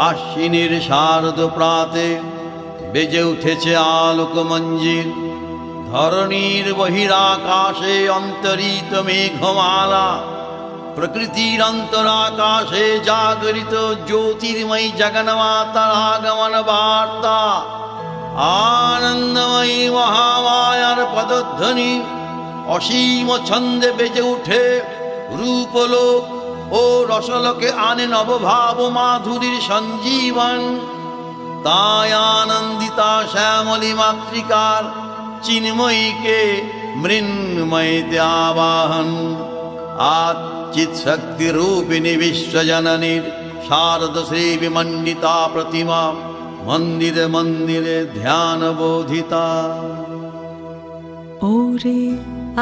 আশ্বিনের শারদ প্রাতে বেজে উঠেছে আলোক মঞ্জির। ধরণীর বহিরাকাশে অন্তরিত মেঘমালা, প্রকৃতির অন্তরাকাশে জাগরিত জ্যোতির্ময়ী জগন্মাতার আগমন বার্তা। আনন্দময়ী মহামায়ার পদধ্বনি অসীম ছন্দে বেজে উঠে রূপলোক ও রসলোকে আনে নবভাব মাধুরীর সঞ্জীবন। তাই আনন্দিতা শ্যামলী মাতৃকার চিন্ময়ীকে মৃন্ময়ীতে আবাহন। আজ চিৎশক্তি রূপিণী বিশ্বজননীর শারদ শ্রী বিমণ্ডিতা প্রতিমা মন্দিরে মন্দিরে ধ্যান বোধিতা। ওরে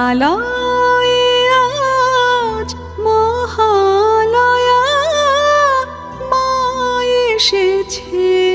আলয়ে আজ মহালয়া, মা এসেছে।